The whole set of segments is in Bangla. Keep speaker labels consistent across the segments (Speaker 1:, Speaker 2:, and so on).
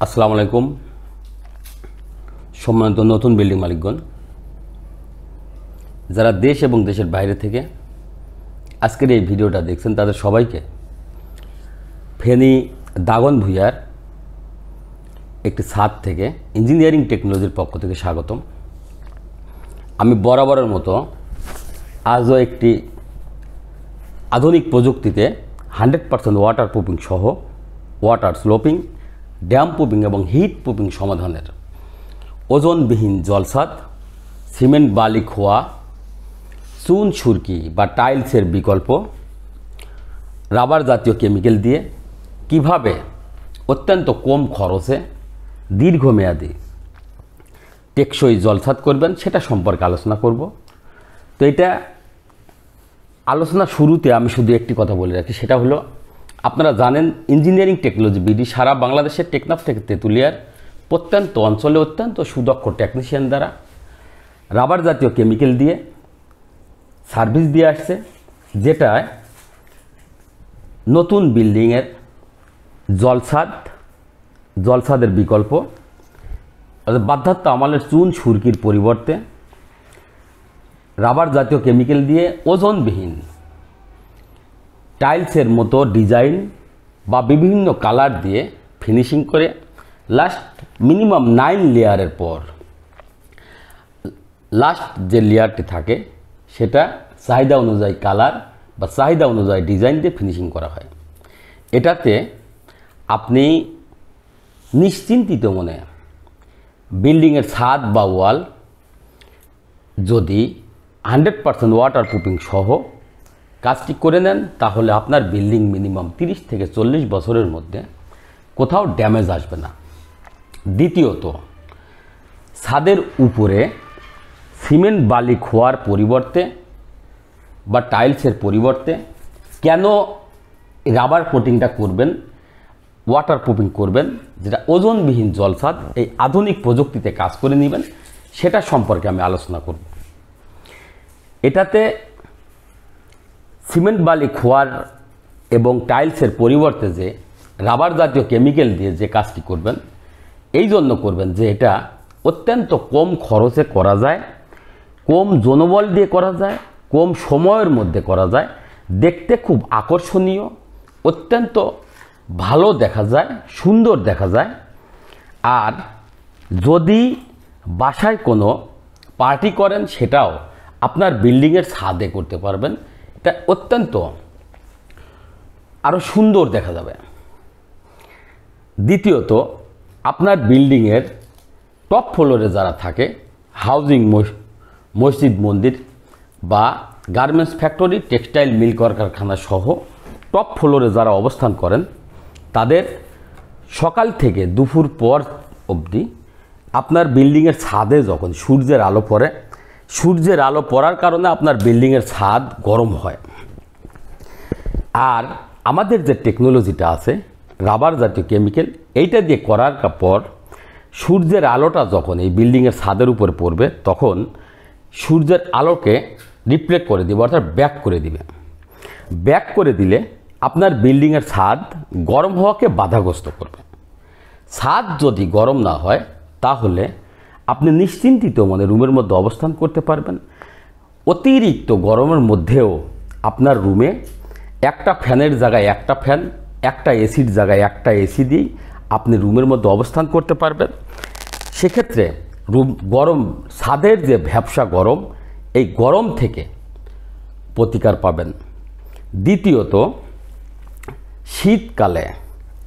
Speaker 1: আসসালামু আলাইকুম সম্মানিত নতুন বিল্ডিং মালিকগণ, যারা দেশ এবং দেশের বাইরে থেকে আজকের এই ভিডিওটা দেখছেন তাদের সবাইকে ফেনী দাগন ভূঁইয়ার একটি ছাদ থেকে ইঞ্জিনিয়ারিং টেকনোলজির পক্ষ থেকে স্বাগতম। আমি বরাবরের মতো আজও একটি আধুনিক প্রযুক্তিতে 100% ওয়াটার প্রুফিং সহ ওয়াটার স্লোপিং, ড্যাম প্রুফিং এবং হিট প্রুফিং সমাধানের ওজনবিহীন জলছাদ, সিমেন্ট বালি খোয়া, চুন সুরকি বা টাইলসের বিকল্প রাবার জাতীয় কেমিক্যাল দিয়ে কিভাবে অত্যন্ত কম খরচে দীর্ঘমেয়াদী টেকসই জলছাদ করবেন সেটা সম্পর্কে আলোচনা করব। তো এটা আলোচনা শুরুতে আমি শুধু একটি কথা বলে রাখি, সেটা হলো আপনারা জানেন ইঞ্জিনিয়ারিং টেকনোলজি বিডি সারা বাংলাদেশের টেকনাফ থেকে তেঁতুলিয়ার প্রত্যন্ত অঞ্চলে অত্যন্ত সুদক্ষ টেকনিশিয়ান দ্বারা রাবার জাতীয় কেমিক্যাল দিয়ে সার্ভিস দিয়ে আসছে, যেটা নতুন বিল্ডিংয়ের জলছাদের বিকল্প বাধ্যাত্ব আমলের চুন সুরকির পরিবর্তে রাবার জাতীয় কেমিক্যাল দিয়ে ওজনবিহীন টাইলসের মতো ডিজাইন বা বিভিন্ন কালার দিয়ে ফিনিশিং করে লাস্ট মিনিমাম 9 লেয়ারের পর লাস্ট যে লেয়ারটি থাকে সেটা চাহিদা অনুযায়ী কালার বা চাহিদা অনুযায়ী ডিজাইন দিয়ে ফিনিশিং করা হয়। এটাতে আপনি নিশ্চিন্তিত মনে বিল্ডিংয়ের ছাদ বা ওয়াল যদি 100% ওয়াটার প্রুফিং সহ কাজটি করে নেন, তাহলে আপনার বিল্ডিং মিনিমাম 30 থেকে 40 বছরের মধ্যে কোথাও ড্যামেজ আসবে না। দ্বিতীয়ত, ছাদের উপরে সিমেন্ট বালি খোয়ার পরিবর্তে বা টাইলসের পরিবর্তে কেন রাবার কোটিংটা করবেন, ওয়াটার প্রুফিং করবেন, যেটা ওজনবিহীন জলছাদ এই আধুনিক প্রযুক্তিতে কাজ করে নেবেন, সেটা সম্পর্কে আমি আলোচনা করব। এটাতে সিমেন্ট বালি খোয়ার এবং টাইলসের পরিবর্তে যে রাবার জাতীয় কেমিক্যাল দিয়ে যে কাজটি করবেন, এই জন্য করবেন যে এটা অত্যন্ত কম খরচে করা যায়, কম জনবল দিয়ে করা যায়, কম সময়ের মধ্যে করা যায়, দেখতে খুব আকর্ষণীয়, অত্যন্ত ভালো দেখা যায়, সুন্দর দেখা যায়। আর যদি বাসায় কোনো পার্টি করেন সেটাও আপনার বিল্ডিংয়ের ছাদে করতে পারবেন, এটা অত্যন্ত আরও সুন্দর দেখা যাবে। দ্বিতীয়ত, আপনার বিল্ডিংয়ের টপ ফ্লোরে যারা থাকে, হাউজিং মসজিদ মন্দির বা গার্মেন্টস ফ্যাক্টরি, টেক্সটাইল মিল কারখানা সহ টপ ফ্লোরে যারা অবস্থান করেন, তাদের সকাল থেকে দুপুর পর অবধি আপনার বিল্ডিংয়ের ছাদে যখন সূর্যের আলো পড়ে, সূর্যের আলো পড়ার কারণে আপনার বিল্ডিংয়ের ছাদ গরম হয়। আর আমাদের যে টেকনোলজিটা আছে রাবার জাতীয় কেমিক্যাল, এইটা দিয়ে করার পর সূর্যের আলোটা যখন এই বিল্ডিংয়ের ছাদের উপরে পড়বে, তখন সূর্যের আলোকে রিফ্লেক্ট করে দিবে, অর্থাৎ ব্যাক করে দিবে। ব্যাক করে দিলে আপনার বিল্ডিংয়ের ছাদ গরম হওয়াকে বাধাগ্রস্ত করবে। ছাদ যদি গরম না হয় তাহলে আপনি নিশ্চিন্তিত মনে রুমের মধ্যে অবস্থান করতে পারবেন। অতিরিক্ত গরমের মধ্যেও আপনার রুমে একটা ফ্যানের জায়গায় একটা ফ্যান, একটা এসির জায়গায় একটা এসি দিয়েই আপনি রুমের মধ্যে অবস্থান করতে পারবেন। সেক্ষেত্রে গরম ছাদের যে ভ্যাপসা গরম, এই গরম থেকে প্রতিকার পাবেন। দ্বিতীয়ত, শীতকালে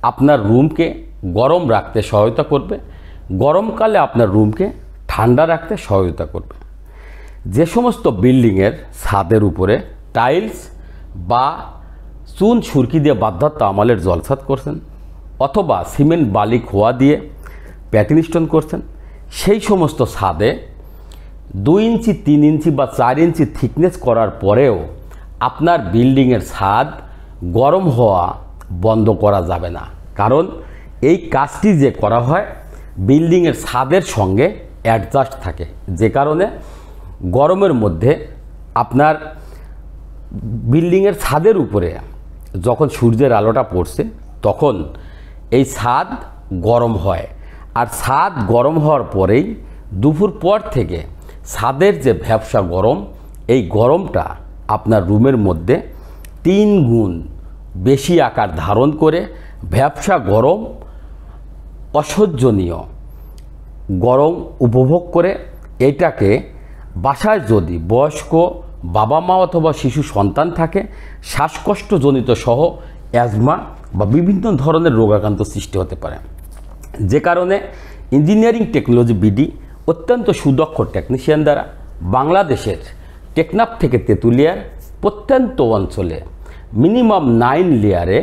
Speaker 1: আপনার রুমকে গরম রাখতে সহায়তা করবে, গরমকালে আপনার রুমকে ঠান্ডা রাখতে সহায়তা করবে। যে সমস্ত বিল্ডিংয়ের ছাদের উপরে টাইলস বা চুন সুরকি দিয়ে বাধ্যাত্ব আমলের জলছাদ করছেন অথবা সিমেন্ট বালি খোয়া দিয়ে প্যাটিং স্টোন করছেন, সেই সমস্ত ছাদে 2 ইঞ্চি 3 ইঞ্চি বা 4 ইঞ্চি থিকনেস করার পরেও আপনার বিল্ডিংয়ের ছাদ গরম হওয়া বন্ধ করা যাবে না। কারণ এই কাজটি যে করা হয় বিল্ডিংয়ের ছাদের সঙ্গে অ্যাডজাস্ট থাকে, যে কারণে গরমের মধ্যে আপনার বিল্ডিংয়ের ছাদের উপরে যখন সূর্যের আলোটা পড়ছে, তখন এই ছাদ গরম হয়, আর ছাদ গরম হওয়ার পরেই দুপুর পর থেকে ছাদের যে ভ্যাপসা গরম, এই গরমটা আপনার রুমের মধ্যে 3 গুণ বেশি আকার ধারণ করে ভ্যাপসা গরম, অসহ্যনীয় গরম উপভোগ করে এটাকে বাসায় যদি বয়স্ক বাবা মা অথবা শিশু সন্তান থাকে, শ্বাসকষ্টজনিত সহ অ্যাজমা বা বিভিন্ন ধরনের রোগাক্রান্ত সৃষ্টি হতে পারে। যে কারণে ইঞ্জিনিয়ারিং টেকনোলজি বিডি অত্যন্ত সুদক্ষ টেকনিশিয়ান দ্বারা বাংলাদেশের টেকনাফ থেকে তেঁতুলিয়ার প্রত্যন্ত অঞ্চলে মিনিমাম 9 লেয়ারে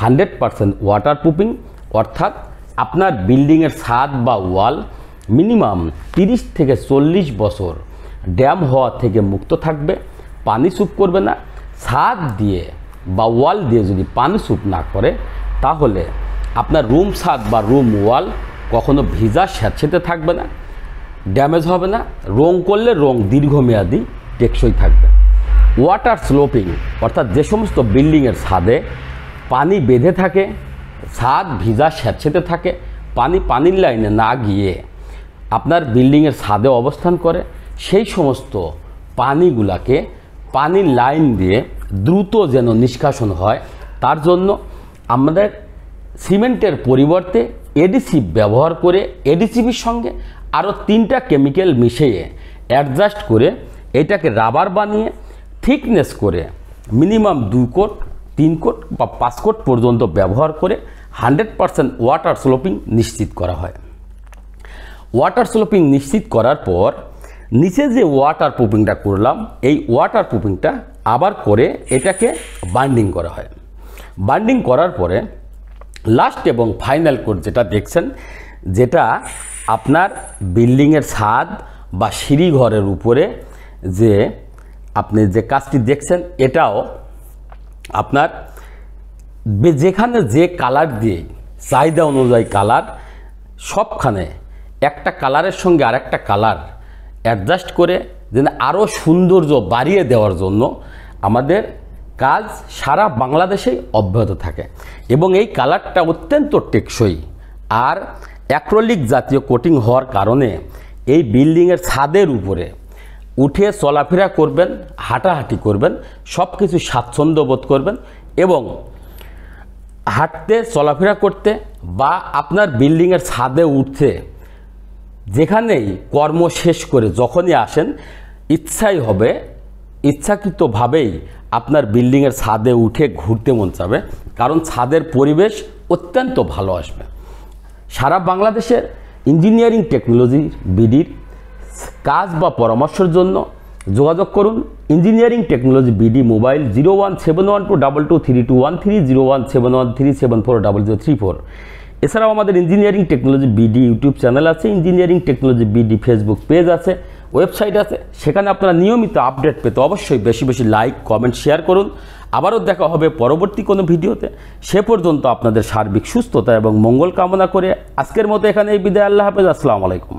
Speaker 1: 100% ওয়াটার প্রুফিং, অর্থাৎ আপনার বিল্ডিংয়ের ছাদ বা ওয়াল মিনিমাম 30 থেকে 40 বছর ড্যাম হওয়া থেকে মুক্ত থাকবে, পানি স্যুপ করবে না। ছাদ দিয়ে বা ওয়াল দিয়ে যদি পানি স্যুপ না করে, তাহলে আপনার রুম ছাদ বা রুম ওয়াল কখনো ভিজা স্যাঁতসেঁতে থাকবে না, ড্যামেজ হবে না, রং করলে রং দীর্ঘমেয়াদী টেকসই থাকবে। ওয়াটার স্লোপিং, অর্থাৎ যে সমস্ত বিল্ডিংয়ের ছাদে পানি বেঁধে থাকে, ছাদ ভিজা স্যাঁতসেঁতে থাকে, পানির লাইনে না গিয়ে আপনার বিল্ডিংয়ের ছাদে অবস্থান করে, সেই সমস্ত পানিগুলাকে পানির লাইন দিয়ে দ্রুত যেন নিষ্কাশন হয়, তার জন্য আমাদের সিমেন্টের পরিবর্তে এডিসিভ ব্যবহার করে এডিসিভির সঙ্গে আরও 3টা কেমিক্যাল মিশিয়ে অ্যাডজাস্ট করে এটাকে রাবার বানিয়ে থিকনেস করে মিনিমাম 2 কোট 3 কোট বা 5 কোট পর্যন্ত ব্যবহার করে 100% ওয়াটার স্লোপিং নিশ্চিত করা হয়। ওয়াটার স্লোপিং নিশ্চিত করার পর নিচে যে ওয়াটার প্রুফিংটা করলাম, এই ওয়াটার প্রুফিংটা আবার করে এটাকে বাইন্ডিং করা হয়। বাইন্ডিং করার পরে লাস্ট এবং ফাইনাল কোট যেটা দেখছেন, যেটা আপনার বিল্ডিংয়ের ছাদ বা সিঁড়ি ঘরের উপরে যে আপনি যে কাজটি দেখছেন, এটাও আপনার যেখানে যে কালার দিয়ে চাহিদা অনুযায়ী কালার, সবখানে একটা কালারের সঙ্গে আরেকটা কালার অ্যাডজাস্ট করে যেন আরও সৌন্দর্য বাড়িয়ে দেওয়ার জন্য আমাদের কাজ সারা বাংলাদেশেই অব্যাহত থাকে। এবং এই কালারটা অত্যন্ত টেকসই, আর অ্যাক্রিলিক জাতীয় কোটিং হওয়ার কারণে এই বিল্ডিংয়ের ছাদের উপরে উঠে চলাফেরা করবেন, হাঁটাহাঁটি করবেন, সব কিছু স্বাচ্ছন্দ্য বোধ করবেন। এবং হাঁটতে চলাফেরা করতে বা আপনার বিল্ডিংয়ের ছাদে উঠতে, যেখানেই কর্ম শেষ করে যখনই আসেন, ইচ্ছাই হবে, ইচ্ছাকৃতভাবেই আপনার বিল্ডিংয়ের ছাদে উঠে ঘুরতে মন চাবে, কারণ ছাদের পরিবেশ অত্যন্ত ভালো আসবে। সারা বাংলাদেশের ইঞ্জিনিয়ারিং টেকনোলজি বিডির কাজ বা পরামর্শের জন্য যোগাযোগ করুন ইঞ্জিনিয়ারিং টেকনোলজি বিডি, মোবাইল 01712223213, 01713740034। এছাড়াও আমাদের engineering technology BD YouTube channel আছে, engineering technology BD Facebook page আছে, ওয়েবসাইট আছে। সেখানে আপনারা নিয়মিত আপডেট পেতে অবশ্যই বেশি বেশি লাইক, কমেন্ট, শেয়ার করুন। আবারও দেখা হবে পরবর্তী কোনো ভিডিওতে। সে পর্যন্ত আপনাদের সার্বিক সুস্থতা এবং মঙ্গল কামনা করে আজকের মতো এখানেই বিদায়। আল্লাহ হাফেজ। আসসালামু আলাইকুম।